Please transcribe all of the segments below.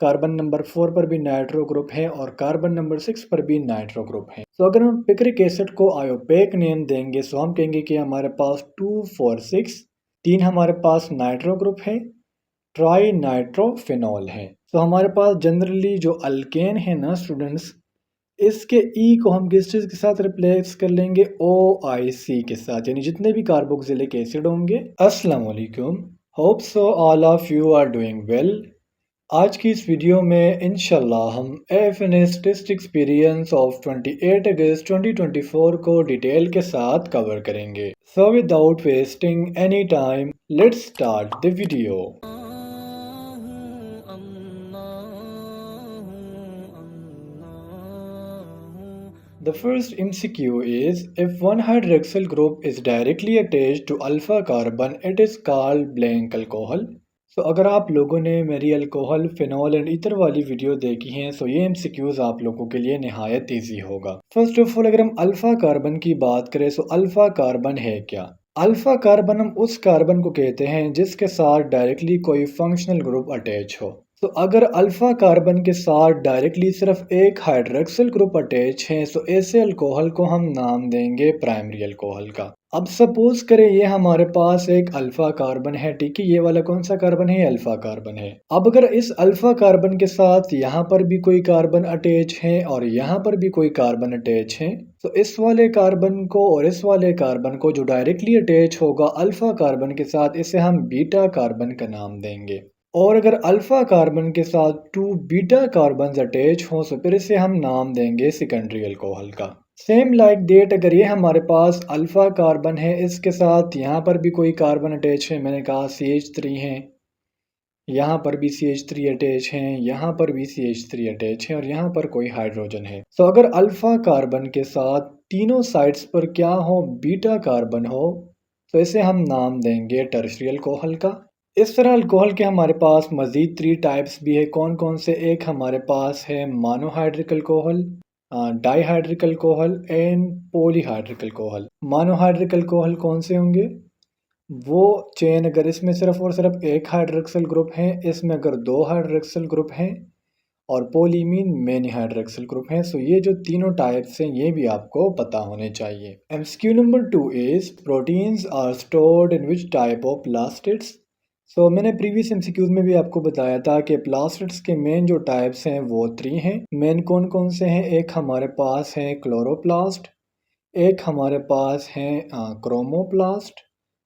Carbon number 4 पर भी nitro group है और कार्बन नंबर 6 पर भी नाइट्रो ग्रुप है। तो अगर हम पिक्रिक एसिड को आयोपेक नेम देंगे तो हम कहेंगे कि हमारे पास 2, 4, 6 3 हमारे पास नाइट्रो ग्रुप है, ट्राई नाइट्रोफिनॉल है। तो हमारे पास जनरली जो अल्केन है ना स्टूडेंट्स, इसके ई को हम किस चीज़ के साथ रिप्लेस कर लेंगे, OIC के साथ, यानी जितने भी कार्बोक्सिलिक एसिड होंगे। अस्सलाम वालेकुम, hope so all of you are doing well. आज की इस वीडियो में इंशाल्लाह हम AFNS टेस्ट एक्सपीरियंस ऑफ 28 अगस्त 2024 को डिटेल के साथ कवर करेंगे। So without wasting any time let's start the video. The first MCQ is, if one hydroxyl group is directly attached to alpha carbon, it is called blank alcohol. So अगर आप लोगों ने मेरी alcohol, phenol and ether वाली video देखी हैं तो ये MCQs आप लोगों के लिए नहायत ईजी होगा। फर्स्ट ऑफ ऑल अगर हम अल्फा कार्बन की बात करें तो अल्फा कार्बन है क्या? अल्फा कार्बन हम उस कार्बन को कहते हैं जिसके साथ डायरेक्टली कोई फंक्शनल ग्रुप अटैच हो। तो अगर अल्फा कार्बन के साथ डायरेक्टली सिर्फ एक हाइड्रोक्सिल ग्रुप अटैच है तो ऐसे अल्कोहल को हम नाम देंगे प्राइमरी अल्कोहल का। अब सपोज करें ये हमारे पास एक अल्फा कार्बन है, ठीक है, ये वाला कौन सा कार्बन है, अल्फा कार्बन है। अब अगर इस अल्फा कार्बन के साथ यहाँ पर भी कोई कार्बन अटैच है और यहाँ पर भी कोई कार्बन अटैच है, तो इस वाले कार्बन को और इस वाले कार्बन को जो डायरेक्टली अटैच होगा अल्फा कार्बन के साथ, इसे हम बीटा कार्बन का नाम देंगे। और अगर अल्फा कार्बन के साथ 2 बीटा कार्बन अटैच हों तो फिर इसे हम नाम देंगे सेकेंडरी अल्कोहल का। सेम लाइक डेट अगर ये हमारे पास अल्फा कार्बन है, इसके साथ यहाँ पर भी कोई कार्बन अटैच है, मैंने कहा CH3 है, यहाँ पर भी CH3 अटैच हैं, यहाँ पर भी CH3 अटैच है और यहाँ पर कोई हाइड्रोजन है। तो अगर अल्फा कार्बन के साथ तीनों साइड्स पर क्या हो, बीटा कार्बन हो, तो इसे हम नाम देंगे टर्शियरी अल्कोहल का। इस तरह अल्कोहल के हमारे पास मज़ीद 3 टाइप्स भी है। कौन कौन से? एक हमारे पास है monohydric alcohol, dihydric alcohol and polyhydric alcohol. Monohydric alcohol कौन से होंगे? वो चेन अगर इसमें सिर्फ और सिर्फ एक हाइड्रोक्सिल ग्रुप है, इसमें अगर 2 हाइड्रोक्सिल ग्रुप हैं और पोली मीन मेनी हाइड्रोक्सिल ग्रुप है। सो ये जो तीनों टाइप्स हैं ये भी आपको पता होने चाहिए। MCQ number 2 is, proteins are stored in which type of plastids. So मैंने प्रीवियस MCQs में भी आपको बताया था कि प्लास्टिड्स के मेन जो टाइप्स हैं वो 3 हैं। मेन कौन कौन से हैं? एक हमारे पास है क्लोरोप्लास्ट, एक हमारे पास है क्रोमोप्लास्ट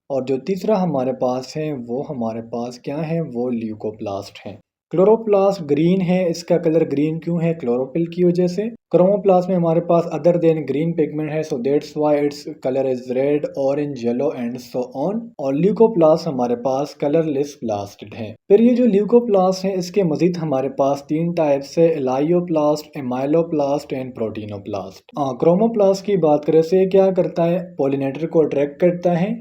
और जो तीसरा हमारे पास है वो हमारे पास क्या है, वो ल्यूकोप्लास्ट है। क्लोरोप्लास्ट ग्रीन है, इसका कलर ग्रीन क्यों है? क्लोरोफिल की वजह से। क्रोमोप्लास्ट में हमारे पास अदर देन ग्रीन पिगमेंट है, so that's why its colour is red, orange, yellow and so on. और ल्यूकोप्लास्ट हमारे पास कलरलेस प्लास्टिड है। फिर ये जो ल्यूकोप्लास्ट है इसके मजीद हमारे पास 3 टाइप्स है, एलायोप्लास्ट, एमाइलोप्लास्ट एंड प्रोटीनोप्लास्ट। क्रोमोप्लास्ट की बात करें तो ये क्या करता है, पोलिनेटर को अट्रैक्ट करता है,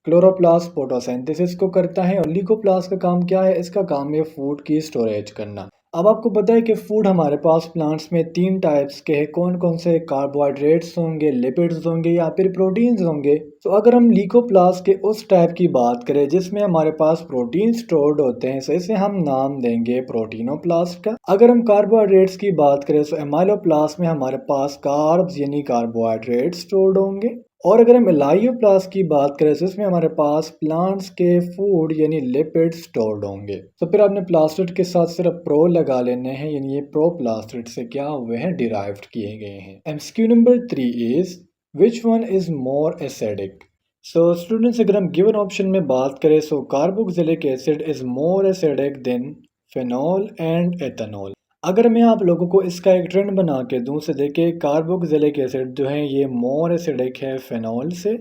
क्लोरोप्लास्ट फोटोसिंथेसिस को करता है और ल्यूकोप्लास्ट का काम क्या है, इसका काम है फूड की स्टोरेज करना। अब आपको पता है कि फूड हमारे पास प्लांट्स में 3 टाइप्स के हैं। कौन कौन से? कार्बोहाइड्रेट्स होंगे, लिपिड्स होंगे या फिर प्रोटीन्स होंगे। तो अगर हम ल्यूकोप्लास्ट के उस टाइप की बात करें जिसमें हमारे पास प्रोटीन स्टोर्ड होते हैं, तो इसे हम नाम देंगे प्रोटीनोप्लास्ट का। अगर हम कार्बोहाइड्रेट्स की बात करें तो एमाइलोप्लास्ट में हमारे पास कार्ब्स यानी कार्बोहाइड्रेट स्टोर्ड होंगे। और अगर हम एलायोप्लास्ट की बात करें तो इसमें हमारे पास प्लांट्स के फूड यानी लिपिड स्टोर्ड होंगे। तो फिर आपने प्लास्टिड के साथ सिर्फ प्रो लगा लेने हैं, यानी ये प्रो प्लास्टिड से क्या हुए हैं, डिराइव्ड किए गए हैं। MCQ number 3 is, which one is more acidic. So students अगर हम गिवन ऑप्शन में बात करें तो carboxylic acid is more acidic then phenol and ethanol. अगर मैं आप लोगों को इसका एक ट्रेंड बना के दूं से देखिए, कार्बोक्सिलिक एसिड जो है ये मोर एसिडिक है फिनॉल से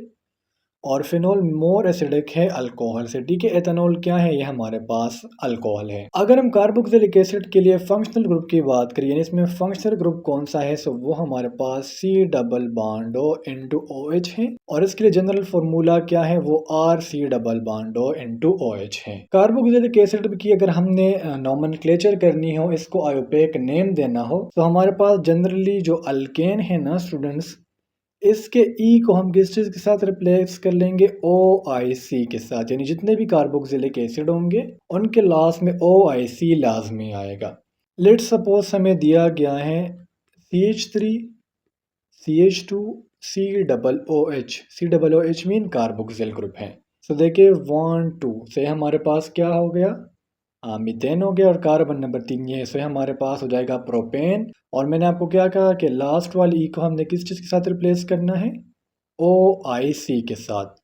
और फिनॉल मोर एसिडिक है अल्कोहल से, ठीक है। एथेनॉल क्या है, ये हमारे पास अल्कोहल है। अगर हम कार्बोक्सिलिक एसिड के लिए फंक्शनल ग्रुप की बात करिए, इसमें फंक्शनल ग्रुप कौन सा है, सो वो हमारे पास C double bond O into OH है और इसके लिए जनरल फॉर्मूला क्या है, वो RC double bond O into OH है। कार्बोक्सिलिक एसिड की अगर हमने नोमेनक्लेचर करनी हो, इसको आयोपेक नेम देना हो, तो हमारे पास जनरली जो अल्केन है ना स्टूडेंट्स, इसके ई को हम किस चीज़ के साथ रिप्लेस कर लेंगे, OIC के साथ, यानी जितने भी कार्बोक्सिलिक एसिड होंगे उनके लास्ट में OIC लाजमी आएगा। लेट्स सपोज हमें दिया गया है CH3 CH2 COOH। COOH mean carboxyl group है। सो देखिए 1 2 से हमारे पास क्या हो गया, मीथेन हो गया, और कार्बन नंबर 3 ये से हमारे पास हो जाएगा प्रोपेन। और मैंने आपको क्या कहा कि लास्ट वाली ई को हमने किस चीज़ के साथ रिप्लेस करना है, OIC के साथ।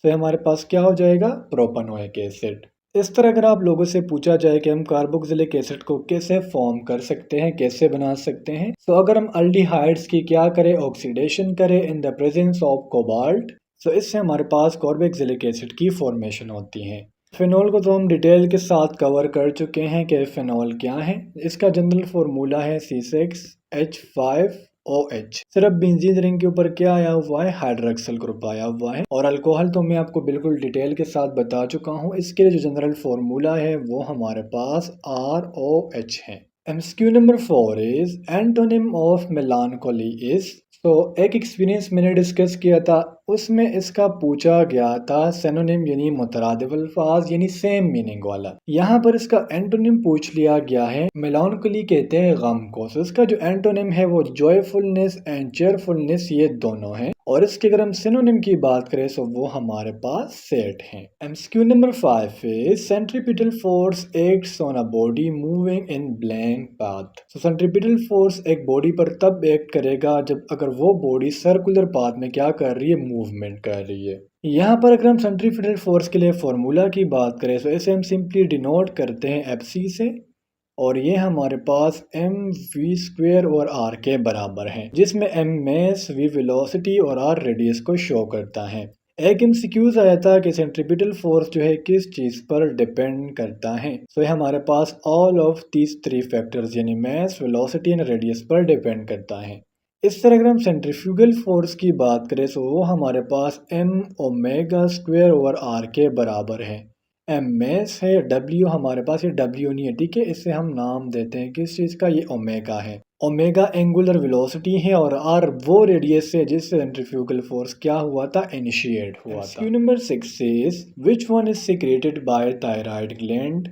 से हमारे पास क्या हो जाएगा, प्रोपेनोइक एसिड। इस तरह अगर आप लोगों से पूछा जाए कि हम कार्बोक्सिलिक एसिड को कैसे फॉर्म कर सकते हैं, कैसे बना सकते हैं, तो अगर हम अल्डिहाइड्स की क्या करें, ऑक्सीडेशन करें in the presence of cobalt, तो इससे हमारे पास कार्बोक्सिलिक एसिड की फॉर्मेशन होती है। फिनॉल को तो हम डिटेल के साथ कवर कर चुके हैं कि फिनॉल क्या है। इसका जनरल फार्मूला है C6H5OH। सिर्फ बेंजीन रिंग के ऊपर क्या आया हुआ है, हाइड्रोक्सिल ग्रुप आया हुआ है। और अल्कोहल तो मैं आपको बिल्कुल डिटेल के साथ बता चुका हूँ। इसके लिए जो जनरल फार्मूला है वो हमारे पास ROH है। MCQ number 4 is antonym of मेलानकोली is. तो एक एक्सपीरियंस मैंने डिस्कस किया था, उसमें इसका पूछा गया था सिनोनिम यानी मुतरादिफ अल्फाज यानी सेम मीनिंग वाला। यहाँ पर इसका एंटोनिम पूछ लिया गया है। मेलानकोली कहते हैं गम को, तो इसका जो एंटोनिम है वो जॉयफुलनेस एंड चेयरफुलनेस, ये दोनों हैं। और इसके अगर हम सिनोनिम की बात करें तो वो हमारे पास सेट है। MCQ number 5 is centripetal force acts on a body moving in blank path. तो सेंट्रीपिटल फोर्स एक बॉडी पर तब एक्ट करेगा जब अगर वो बॉडी सर्कुलर पाथ में क्या कर रही है, मूवमेंट कर रही है। यहाँ पर अगर हम सेंट्रीपिटल फोर्स के लिए फॉर्मूला की बात करें तो इसे हम सिंपली डिनोट करते हैं FC से, और ये हमारे पास mv² और r के बराबर है, जिसमें m मास, v वेलोसिटी और r रेडियस को शो करता है। एक MCQs आया था कि सेंट्रीपिटल फोर्स जो है किस चीज़ पर डिपेंड करता है। तो ये हमारे पास ऑल ऑफ दीज 3 फैक्टर्स यानी मास, वेलोसिटी एंड रेडियस पर डिपेंड करता है। इस तरह अगर हम सेंट्रीफ्यूगल फोर्स की बात करें तो वो हमारे पास m⍵² ओवर r के बराबर है। एम एस है, W हमारे पास, ये W नहीं है, ठीक है। इसे हम नाम देते हैं किस चीज़ का, ये ओमेगा है। ओमेगा एंगुलर वेलोसिटी है और R वो रेडियस है जिससे सेंट्रीफ्यूगल फोर्स क्या हुआ था, इनिशिएट हुआ था। Number 6 is which one is secreted by thyroid gland.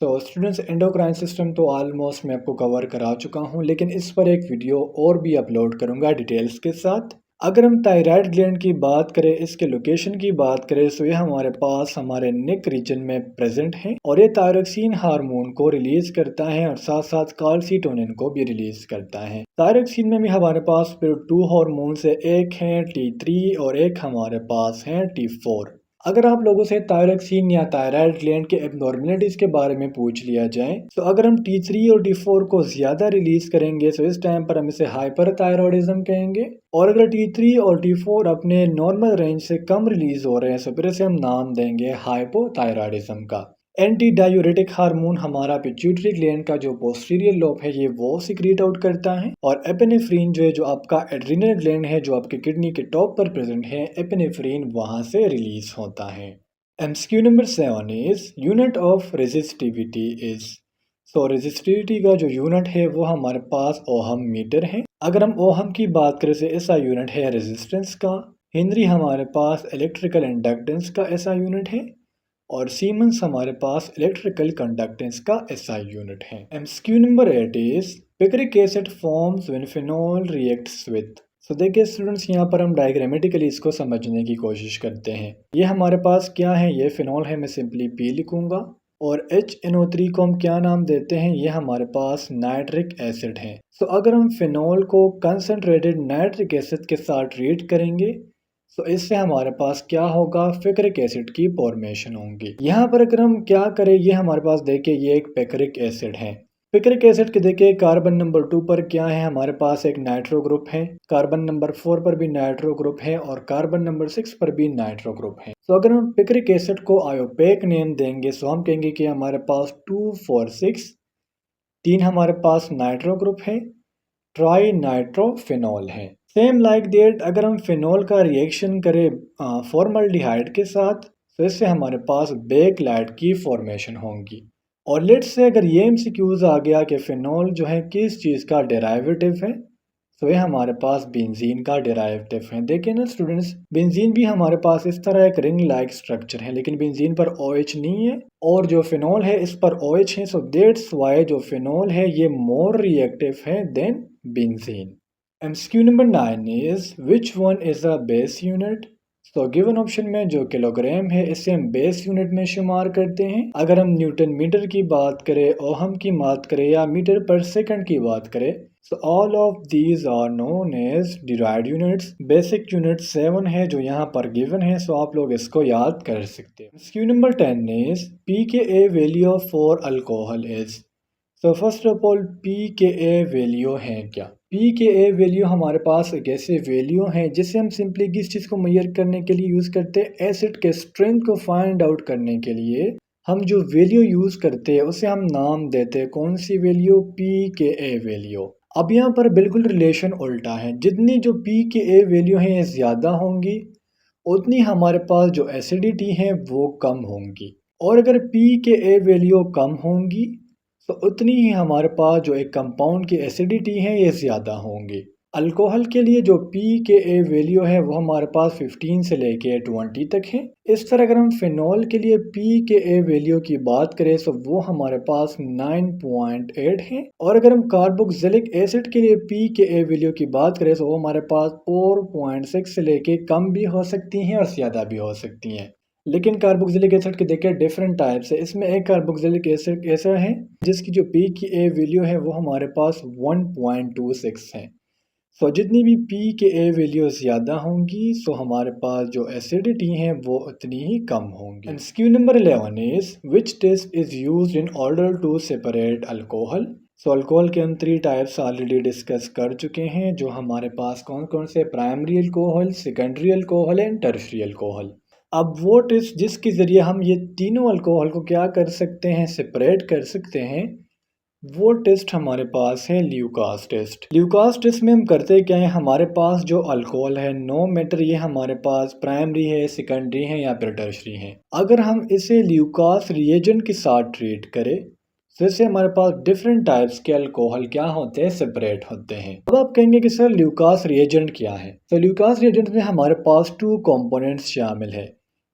तो स्टूडेंट्स एंडोक्राइन सिस्टम तो ऑलमोस्ट मैं आपको कवर करा चुका हूँ, लेकिन इस पर एक वीडियो और भी अपलोड करूँगा डिटेल्स के साथ। अगर हम थायराइड ग्लैंड की बात करें, इसके लोकेशन की बात करें, तो ये हमारे पास हमारे नेक रीजन में प्रेजेंट है और ये थायरोक्सिन हार्मोन को रिलीज करता है और साथ साथ कैल्सिटोनिन को भी रिलीज करता है। थायरोक्सिन में भी हमारे पास फिर 2 हार्मोन्स है, एक है T3 और एक हमारे पास है T4। अगर आप लोगों से थायरोक्सिन या थायराइड ग्लैंड के एबनॉर्मलिटीज के बारे में पूछ लिया जाए, तो अगर हम T3 और T4 को ज्यादा रिलीज करेंगे तो इस टाइम पर हम इसे हाइपरथायरॉयडिज्म कहेंगे। और अगर T3 और T4 अपने नॉर्मल रेंज से कम रिलीज हो रहे हैं तो फिर इसे हम नाम देंगे हाइपोथायरॉयडिज्म का। एंटी डायूरेटिक हार्मोन हमारा पिट्यूटरी ग्लैंड का जो पोस्टीरियर लोब है ये वो सीक्रेट आउट करता है। और एपिनेफ्रीन जो है, जो आपका एड्रिनल ग्लैंड है जो आपके किडनी के टॉप पर प्रेजेंट है, एपिनेफ्रीन वहां से रिलीज होता है। MCQ number 7 is unit of resistivity is. So resistivity का जो यूनिट है वो हमारे पास ओहम मीटर है। अगर हम ओहम की बात करें तो ऐसा यूनिट है रेजिस्टेंस का। हेनरी हमारे पास इलेक्ट्रिकल इंडक्टेंस का ऐसा यूनिट है। और सीमेंस हमारे पास इलेक्ट्रिकल कंडक्टेंस का SI यूनिट है। MCQ number 8 is picric acid forms when phenol reacts with. तो देखिए स्टूडेंट्स, यहाँ पर हम डायग्रामेटिकली इसको समझने की कोशिश करते हैं। ये हमारे पास क्या है, ये फिनॉल है, मैं सिंपली P लिखूंगा। और HNO3 को हम क्या नाम देते हैं, ये हमारे पास नाइट्रिक एसिड है। तो अगर हम फिनॉल को कंसनट्रेटेड नाइट्रिक एसिड के साथ ट्रीट करेंगे तो इससे हमारे पास क्या होगा, पिक्रिक एसिड की फॉर्मेशन होगी। यहाँ पर अगर हम क्या करें, ये हमारे पास देखिए ये एक पिक्रिक एसिड है। पिक्रिक एसिड के देखिए कार्बन नंबर 2 पर क्या है, हमारे पास एक नाइट्रो ग्रुप है। कार्बन नंबर 4 पर भी नाइट्रो ग्रुप है और कार्बन नंबर 6 पर भी नाइट्रो ग्रुप है। तो अगर हम पिक्रिक एसिड को आयोपेक नेम देंगे तो हम कहेंगे कि हमारे पास 2 4 6 3 हमारे पास नाइट्रो ग्रुप है, ट्राई नाइट्रोफिनॉल है। सेम लाइक दैट अगर हम फिनॉल का रिएक्शन करें फॉर्मल्डिहाइड के साथ तो इससे हमारे पास बेकलाइट की फॉर्मेशन होगी। और लेट्स से अगर ये MCQs आ गया कि फिनॉल जो है किस चीज़ का डेराइवेटिव है, तो ये हमारे पास बेंजीन का डेराइवेटिव है। देखिए ना स्टूडेंट्स, बेंजीन भी हमारे पास इस तरह एक रिंग लाइक स्ट्रक्चर है, लेकिन बेंजीन पर OH नहीं है और जो फिनॉल है इस पर OH है। सो दैट्स वाई जो फिनॉल है ये मोर रिएक्टिव है than benzene. MCQ number 9 is which one is a base unit. तो गिवन ऑप्शन में जो किलोग्राम है इसे हम बेस यूनिट में शुमार करते हैं। अगर हम न्यूटन मीटर की बात करें, ओहम की बात करें या मीटर पर सेकंड की बात करें, so all of these are known as derived units। Basic unit 7 है जो यहाँ पर गिवन है, सो आप लोग इसको याद कर सकते हैं। Q number 10 is pKa value for alcohol is. So first of all pKa value है क्या। pKa वैल्यू हमारे पास एक ऐसे वैल्यू है जिसे हम सिंपली किस चीज़ को मेजर करने के लिए यूज़ करते हैं, एसिड के स्ट्रेंथ को फाइंड आउट करने के लिए हम जो वैल्यू यूज़ करते हैं उसे हम नाम देते हैं कौन सी वैल्यू, pKa वैल्यू। अब यहाँ पर बिल्कुल रिलेशन उल्टा है, जितनी जो pKa वैल्यू है ये ज़्यादा होंगी उतनी हमारे पास जो एसिडिटी है वो कम होंगी, और अगर pKa वैल्यू कम होंगी तो उतनी ही हमारे पास जो एक कंपाउंड की एसिडिटी है ये ज़्यादा होंगी। अल्कोहल के लिए जो pKa वैल्यू है वो हमारे पास 15 से लेके 20 तक है। इस तरह अगर हम फिनॉल के लिए pKa वैल्यू की बात करें तो वो हमारे पास 9.8 है, और अगर हम कार्बोक्सिलिक एसिड के लिए pKa वैल्यू की बात करें तो वो हमारे पास 4.6 से लेके कम भी हो सकती हैं और ज़्यादा भी हो सकती हैं। लेकिन कार्बोक्सिलिक एसिड के देखिए डिफरेंट टाइप्स है। इसमें एक कार्बोक्सिलिक एसिड ऐसा है जिसकी जो pKa वैल्यू है वो हमारे पास 1.26 है। सो जितनी भी pKa वैल्यू ज़्यादा होंगी सो हमारे पास जो एसिडिटी है वो उतनी ही कम होंगी। And Q number 11 is which test is used in order to separate alcohol. So alcohol के हम 3 टाइप्स ऑलरेडी डिस्कस कर चुके हैं, जो हमारे पास कौन कौन से, primary alcohol, secondary alcohol and tertiary alcohol. अब वो टेस्ट जिसके ज़रिए हम ये तीनों अल्कोहल को क्या कर सकते हैं, सेपरेट कर सकते हैं, वो टेस्ट हमारे पास है ल्यूकास टेस्ट। ल्यूकास टेस्ट में हम करते क्या है, हमारे पास जो अल्कोहल है नो मैटर ये हमारे पास प्राइमरी है, सेकेंडरी है या फिर टर्शरी है, अगर हम इसे ल्यूकास रिएजेंट के साथ ट्रीट करें तो इससे हमारे पास डिफरेंट टाइप्स के अल्कोहल क्या होते हैं, सेपरेट होते हैं। अब आप कहेंगे कि सर ल्यूकास रिएजेंट क्या है। तो ल्यूकास रिएजेंट में हमारे पास 2 कंपोनेंट्स शामिल है।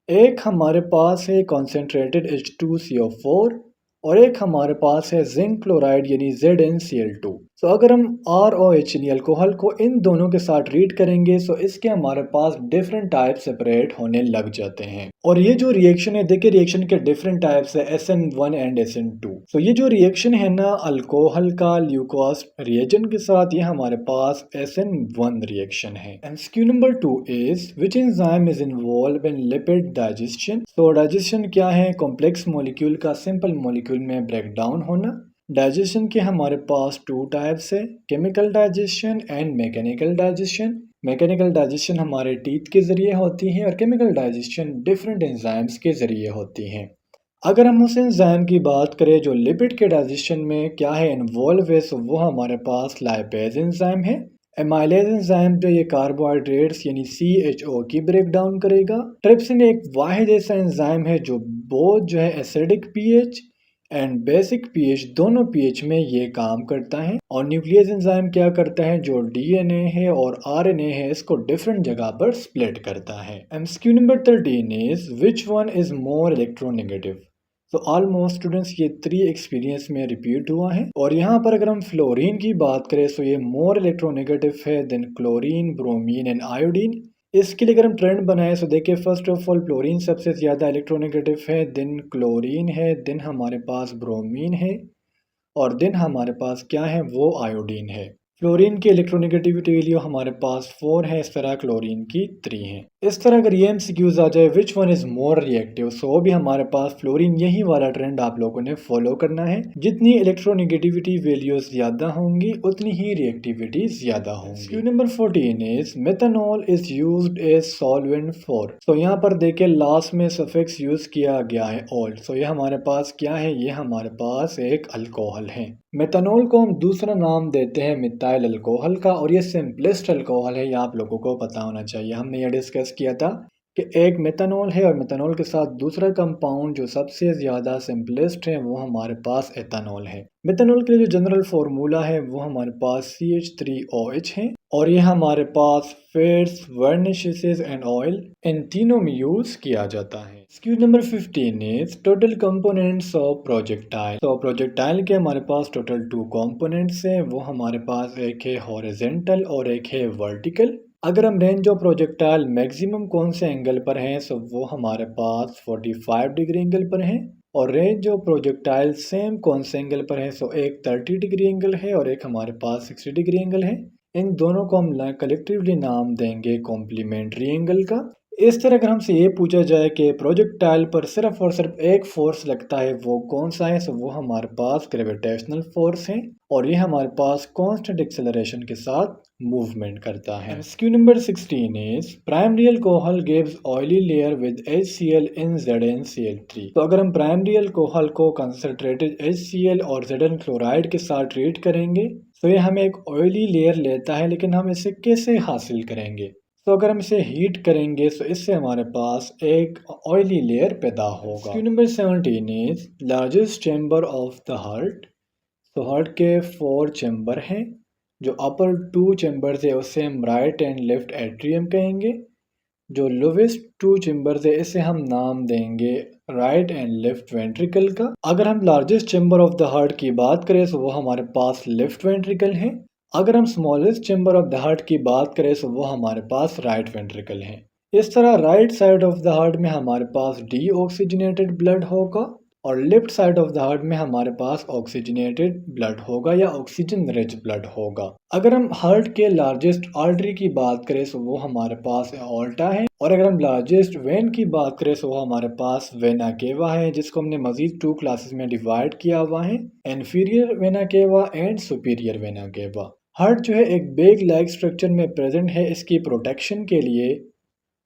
एक हमारे पास है कॉन्सेंट्रेटेड H2CO4 और एक हमारे पास है जिंक क्लोराइड यानी ZnCl2। तो अगर हम ROH यानी अल्कोहल को इन दोनों के साथ ट्रीट करेंगे तो इसके हमारे पास डिफरेंट टाइप सेपरेट होने लग जाते हैं। और ये जो रिएक्शन है, देखिए रिएक्शन के डिफरेंट टाइप्स है SN1 एंड SN2। तो ये जो रिएक्शन है ना अल्कोहल का ल्यूकोस रिएजेंट के साथ, ये हमारे पास SN1 रिएक्शन है। MCQ number 2 is which enzyme is involve in lipid digestion. तो डाइजेशन क्या है, कॉम्प्लेक्स मॉलिक्यूल का सिंपल मॉलिक्यूल में ब्रेक डाउन होना। डाइजेशन के हमारे पास 2 टाइप्स है, chemical digestion and mechanical digestion. Mechanical digestion हमारे टीथ के ज़रिए होती है और केमिकल डाइजेशन डिफरेंट एंजाइम्स के ज़रिए होती है। अगर हम उस एंजाइम की बात करें जो लिपिड के डाइजेशन में क्या है इन्वॉल्व है, तो वो हमारे पास लाइपेज एंजाइम है। एमाइलेज एंजाइम जो ये कार्बोहाइड्रेट्स यानी CHO की ब्रेक डाउन करेगा। ट्रिप्सिन एक वाहिद ऐसा एंजाइम है जो बोथ जो है acidic pH and basic pH दोनों pH में ये काम करता है। और न्यूक्लियस एंजाइम क्या करता है, जो DNA है और RNA है इसको डिफरेंट जगह पर स्प्लिट करता है। MCQ number 13 is which one is more electronegative. तो ऑलमोस्ट स्टूडेंट्स ये 3 एक्सपीरियंस में रिपीट हुआ है। और यहाँ पर अगर हम फ्लोरीन की बात करें तो ये मोर इलेक्ट्रोनेगेटिव है than chlorine, bromine and iodine. इसके लिए अगर हम ट्रेंड बनाए तो देखिए फर्स्ट ऑफ ऑल फ्लोरीन सबसे ज़्यादा इलेक्ट्रोनेगेटिव है, देन क्लोरीन है, देन हमारे पास ब्रोमीन है और देन हमारे पास क्या है वो आयोडीन है। फ्लोरीन की इलेक्ट्रोनेगेटिविटी वैल्यू हमारे पास 4 है, इस तरह क्लोरीन की 3 है। इस तरह अगर ये एमसीक्यूज आ जाए which one is more reactive, so भी हमारे पास फ्लोरीन, यही वाला ट्रेंड आप लोगों ने फॉलो करना है। जितनी इलेक्ट्रोनेगेटिविटी वैल्यूज ज्यादा होंगी उतनी ही रिएक्टिविटी ज्यादा होंगी। Q number 14 is methanol is used as solvent for. तो यहाँ पर देखिए लास्ट में सफिक्स यूज किया गया है ऑल। सो ये हमारे पास क्या है, ये हमारे पास एक अल्कोहल है। मेथनॉल को हम दूसरा नाम देते हैं मिथाइल अल्कोहल का, और ये सिंपलेस्ट अल्कोहल है, ये आप लोगों को पता होना चाहिए, हमने ये डिस्कस किया था कि एक मेथनॉल है और मेथनॉल के साथ दूसरा कंपाउंड जो सबसे ज़्यादा सिंपलेस्ट है वो हमारे पास एथेनॉल है। मेथनॉल के लिए जो जनरल फार्मूला है वो हमारे पास CH3OH है और ये हमारे पास फैट्स, वर्निशेस एंड ऑयल इन तीनों में यूज किया जाता है। Excuse number 15 is total components of projectile. तो प्रोजेक्टाइल के हमारे पास टोटल 2 कंपोनेंट्स हैं, वो हमारे पास एक है हॉरिजॉन्टल और एक है वर्टिकल। अगर हम रेंज ऑफ प्रोजेक्टाइल मैक्सिमम कौन से एंगल पर हैं, तो वो हमारे पास 45 डिग्री एंगल पर है और रेंज ऑफ प्रोजेक्टाइल सेम कौन से एंगल पर है, सो एक 30 डिग्री एंगल है और एक हमारे पास 60 डिग्री एंगल है। इन दोनों को हम कलेक्टिवली नाम देंगे कॉम्प्लीमेंट्री एंगल का। इस तरह अगर हमसे ये पूछा जाए कि प्रोजेक्टाइल पर सिर्फ और सिर्फ एक फोर्स लगता है वो कौन सा है, तो वो हमारे पास ग्रेविटेशनल फोर्स है और ये हमारे पास कांस्टेंट एक्सेलरेशन के साथ मूवमेंट करता है। Q number 16 is primary alcohol gives oily layer with HCl in ZnCl3। तो अगर हम प्राइमरी अल्कोहल को कंसंट्रेटेड HCl और Zn क्लोराइड के साथ ट्रीट करेंगे तो ये हमें एक ऑयली लेयर लेता है, लेकिन हम इसे कैसे हासिल करेंगे? तो अगर हम इसे हीट करेंगे तो इससे हमारे पास एक ऑयली लेयर पैदा होगा। Q number 17 is largest chamber of the heart. तो हार्ट के 4 चैम्बर हैं, जो अपर 2 चैम्बर्स है उसे हम राइट एंड लेफ्ट एट्रियम कहेंगे। जो लोवेस्ट 2 चैम्बर्स है इसे हम नाम देंगे राइट एंड लेफ्ट वेंट्रिकल का। अगर हम largest chamber of the heart की बात करें तो वो हमारे पास लेफ्ट वेंट्रिकल है। अगर हम smallest chamber of the heart की बात करें तो वो हमारे पास राइट वेंट्रिकल है। इस तरह right side of the heart में हमारे पास डीऑक्सीजनेटेड ब्लड होगा और left side of the heart में हमारे पास ऑक्सीजनेटेड ब्लड होगा या ऑक्सीजन रिच ब्लड होगा। अगर हम हार्ट के लार्जेस्ट आर्टरी की बात करें तो वो हमारे पास एओर्टा है और अगर हम लार्जेस्ट वेन की बात करें तो वो हमारे पास वेना केवा है, जिसको हमने मजीद 2 क्लासेस में डिवाइड किया हुआ है, inferior vena cava and superior vena cava. Heart जो है एक बैग लाइक स्ट्रक्चर में प्रेजेंट है इसकी प्रोटेक्शन के लिए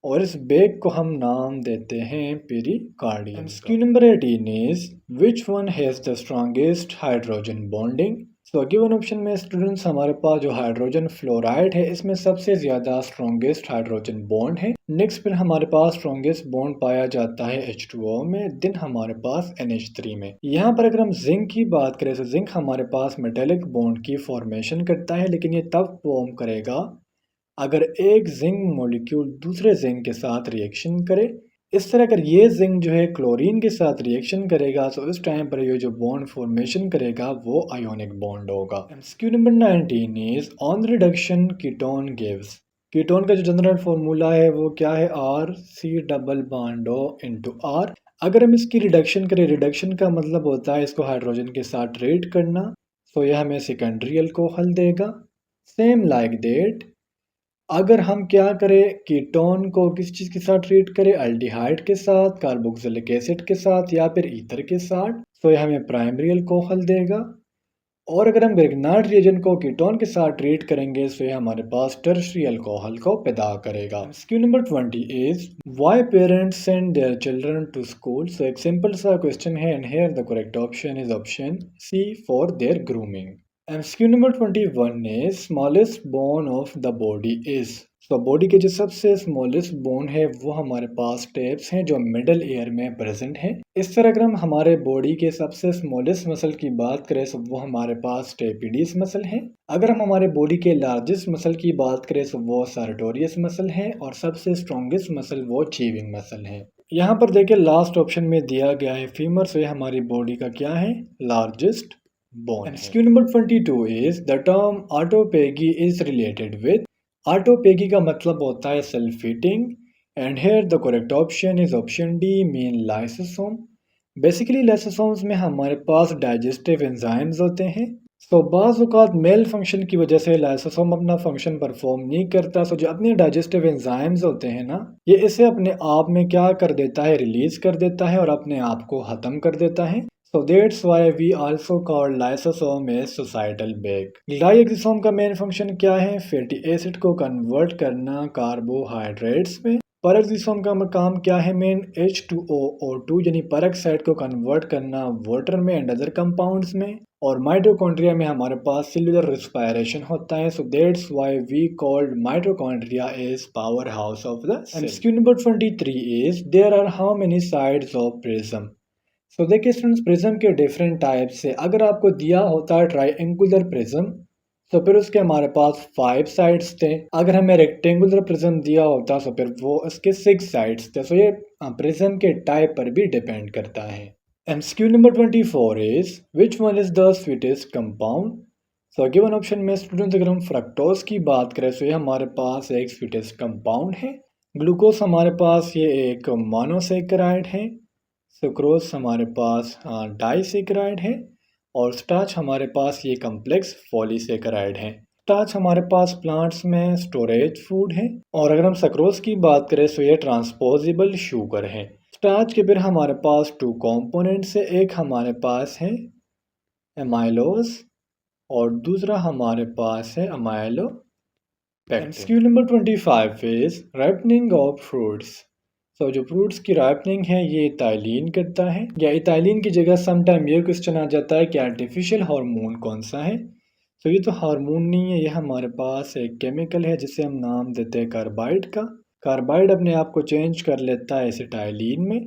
और इस बैग को हम नाम देते हैं pericardium. Q number 18 is which one has the strongest hydrogen bonding. तो गिवन ऑप्शन में स्टूडेंट्स हमारे पास जो हाइड्रोजन फ्लोराइड है इसमें सबसे ज्यादा स्ट्रॉन्गेस्ट हाइड्रोजन बॉन्ड है। नेक्स्ट फिर हमारे पास स्ट्रॉन्गेस्ट बॉन्ड पाया जाता है H2O में, देन हमारे पास NH3 में। यहाँ पर अगर हम जिंक की बात करें तो जिंक हमारे पास मेटेलिक बॉन्ड की फॉर्मेशन करता है, लेकिन ये तब फॉर्म करेगा अगर एक जिंक मॉलिक्यूल दूसरे जिंक के साथ रिएक्शन करे। इस तरह अगर ये जिंक जो है क्लोरीन के साथ रिएक्शन करेगा तो इस टाइम पर ये जो बॉन्ड फॉर्मेशन करेगा वो आयोनिक बॉन्ड होगा। MCQ number 19 is on reduction ketone gives. Ketone का जो जनरल फॉर्मूला है वो क्या है, RC double bond O into R। अगर हम इसकी रिडक्शन करें, रिडक्शन का मतलब होता है इसको हाइड्रोजन के साथ ट्रीट करना, तो यह हमें सेकेंडरी अल्कोहल देगा। सेम लाइक दैट अगर हम क्या करें, कीटोन को किस चीज़ के साथ ट्रीट करें, अल्डिहाइड के साथ, कार्बोक्सिलिक एसिड के साथ या फिर ईथर के साथ, तो यह हमें प्राइमरी अल्कोहल देगा। और अगर हम ग्रिग्नार्ड रिएजेंट को कीटोन के साथ ट्रीट करेंगे तो यह हमारे पास टर्शरी अल्कोहल को पैदा करेगा। Q number 20 is why parents send their children to school. So एक सिंपल सा क्वेश्चन है and here the correct option is option C for their grooming. MCQ number 21 is smallest bone of the body is. तो body के जो सबसे smallest bone है वो हमारे पास टेप्स हैं जो मिडल ईयर में प्रेजेंट है। इस तरह अगर हम हमारे बॉडी के सबसे स्मॉलेस्ट मसल की बात करें तो वो हमारे पास स्टेपिडियस मसल है। अगर हम हमारे बॉडी के लार्जेस्ट मसल की बात करें तो वो सार्टोरियस मसल है और सबसे स्ट्रॉन्गेस्ट मसल वो चीविंग मसल है। यहाँ पर देखिए लास्ट ऑप्शन में दिया गया है फीमर, से हमारी बॉडी का क्या है, largest bone. MCQ number 22 is the term autophagy is related with। autophagy का मतलब होता है self eating and here the correct option is option D mean lysosome। Basically lysosomes में हमारे पास डाइजेस्टिव एंजाइम्स होते हैं। तो बाज़ औक़ात मेल फंक्शन की वजह से लाइसोसोम अपना फंक्शन परफॉर्म नहीं करता, सो जो अपने डाइजेस्टिव एंजाइम्स होते हैं ना, ये इसे अपने आप में क्या कर देता है, रिलीज कर देता है और अपने आप को ख़त्म कर देता है। So that's why we also call lysosome a societal bag। Lysosome का मेन फंक्शन क्या है, फैटी एसिड को कन्वर्ट करना कार्बोहाइड्रेट्स में पेरोक्सिसोम का काम क्या है मेन? H2O यानी पेरोक्साइड को कन्वर्ट करना वाटर में एंड अदर कंपाउंड्स में। और माइटोकॉन्ड्रिया में हमारे पास सेल्युलर रेस्पिरेशन होता है, so that's why we called mitochondria is power house of the cell. MCQ number 23 is there are how many sides of prism. So देखिए students, prism के different types से अगर आपको दिया होता है ट्राइएंगुलर प्रिज्म, तो फिर उसके हमारे पास 5 साइड्स थे। अगर हमें रेक्टेंगुलर प्रिज्म दिया होता तो फिर वो उसके 6 साइड्स थे। सो ये प्रिज्म के टाइप पर भी डिपेंड करता है। MCQ number 24 is which one is the sweetest compound. So given option में स्टूडेंट्स अगर हम फ्रक्टोज की बात करें तो ये हमारे पास एक स्वीटेस्ट कंपाउंड है। ग्लूकोज हमारे पास ये एक मोनोसेकेराइड है। सुक्रोज हमारे पास डाइसेकेराइड है। और स्टार्च हमारे पास ये कम्प्लेक्स पॉलीसेकेराइड है। स्टार्च हमारे पास प्लांट्स में स्टोरेज फूड है। और अगर हम सक्रोज की बात करें तो ये ट्रांसपोजेबल शुगर है। स्टार्च के फिर हमारे पास 2 कंपोनेंट्स है, एक हमारे पास है एमाइलोज और दूसरा हमारे पास है अमाइलो pectin. MCQ number 25 is ripening of fruits. तो जो फ्रूट्स की राइपनिंग है ये इथाइलिन करता है, या इथाइलिन की जगह समटाइम ये क्वेश्चन आ जाता है कि आर्टिफिशियल हार्मोन कौन सा है। तो ये तो हार्मोन नहीं है, ये हमारे पास एक केमिकल है जिसे हम नाम देते हैं कार्बाइड का। कार्बाइड अपने आप को चेंज कर लेता है एसिटाइलिन में।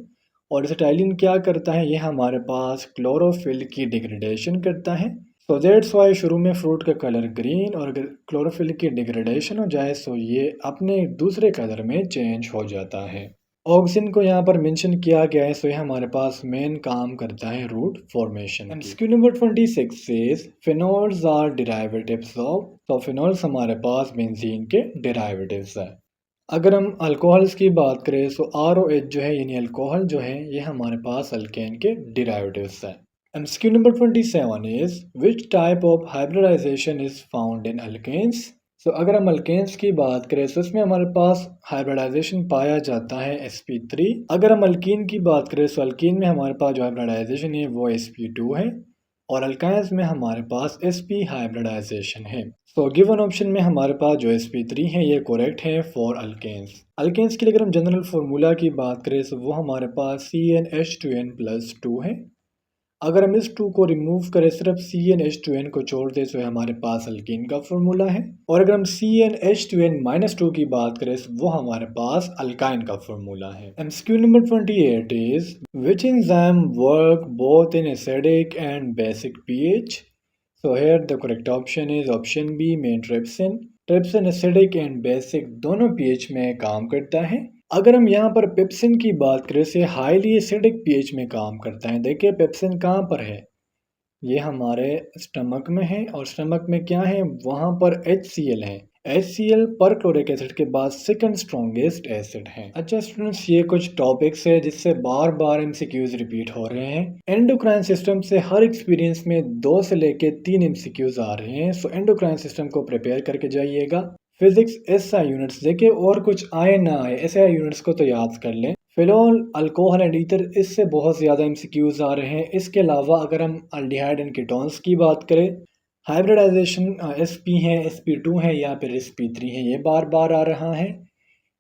और एसिटाइलिन क्या करता है, ये हमारे पास क्लोरोफिल की डिग्रेडेशन करता है। सो दैट्स वाई शुरू में फ्रूट का कलर ग्रीन, और अगर क्लोरोफिल की डिग्रेडेशन हो जाए तो ये अपने दूसरे कलर में चेंज हो जाता है। ऑक्सिन को यहाँ पर मेंशन किया गया है, सो ये हमारे पास मेन काम करता है root formation. MCQ number 26 says phenols are derivatives of. तो फिनोल्स हमारे पास बेंजीन के डेरिवेटिव्स है। अगर हम अल्कोहल्स की बात करें तो ROH जो है यानी अल्कोहल जो है ये हमारे पास अल्केन के डेरिवेटिव्स है। MCQ number 27 is which type of hybridization is found in alkanes. So अगर हम अल्केन्स की बात करें तो इसमें हमारे पास हाइब्रिडाइजेशन पाया जाता है sp3। अगर हम अल्कीन की बात करें तो अल्कीन में हमारे पास जो हाइब्रिडाइजेशन है वो sp2 है। और अल्काइंस में हमारे पास sp हाइब्रिडाइजेशन है। सो गिवन ऑप्शन में हमारे पास जो sp3 है ये करेक्ट है फॉर अल्केन्स। अल्केन्स के लिए अगर हम जनरल फार्मूला की बात करें तो वो हमारे पास CnH2n+2 है। अगर हम इस 2 को रिमूव करें, सिर्फ CnH2n को छोड़ दें तो हमारे पास अल्कीन का फॉर्मूला है। और अगर हम CnH2n-2 की बात करें तो वो हमारे पास अल्काइन का फॉर्मूला है। MCQ number 28 is which enzyme work both in acidic and basic pH। So here the correct option is option B main trypsin. Trypsin acidic and basic दोनों pH में काम करता है। अगर हम यहाँ पर पेप्सिन की बात करें से हाईली एसिडिक pH में काम करता है। देखिए पेप्सिन कहाँ पर है, ये हमारे स्टमक में है। और स्टमक में क्या है, वहाँ पर HCl है। HCl पर क्लोरिक एसिड के बाद सेकंड स्ट्रॉन्गेस्ट एसिड है। अच्छा स्टूडेंट्स, ये कुछ टॉपिक्स है जिससे बार बार MCQs रिपीट हो रहे हैं। एंडोक्राइन सिस्टम से हर एक्सपीरियंस में 2 से लेके 3 MCQs आ रहे हैं। सो एंडोक्राइन सिस्टम को प्रिपेयर करके जाइएगा। फिजिक्स SI यूनिट्स देखिए, और कुछ आए ना आए SI यूनिट्स को तो याद कर लें। फिनोल, अल्कोहल एंड ईथर, इससे बहुत ज़्यादा MCQs आ रहे हैं। इसके अलावा अगर हम अल्डिहाइड एंड कीटोन्स की बात करें, हाइब्रिडाइजेशन SP है, SP2 है या फिर SP3 है, ये बार बार आ रहा है।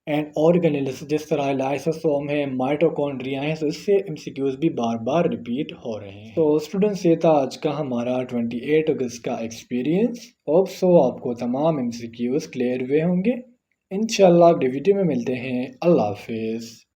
एंड ऑर्गेनेल्स जिस तरह लाइसोसोम है, माइटोकॉन्ड्रिया है, तो इससे MCQs भी बार बार रिपीट हो रहे हैं। तो स्टूडेंट्स, ये था आज का हमारा 28 अगस्त का एक्सपीरियंस। होप सो आपको तमाम MCQs क्लियर हुए होंगे। इंशाल्लाह अगली वीडियो में मिलते हैं। अल्लाह हाफिज़।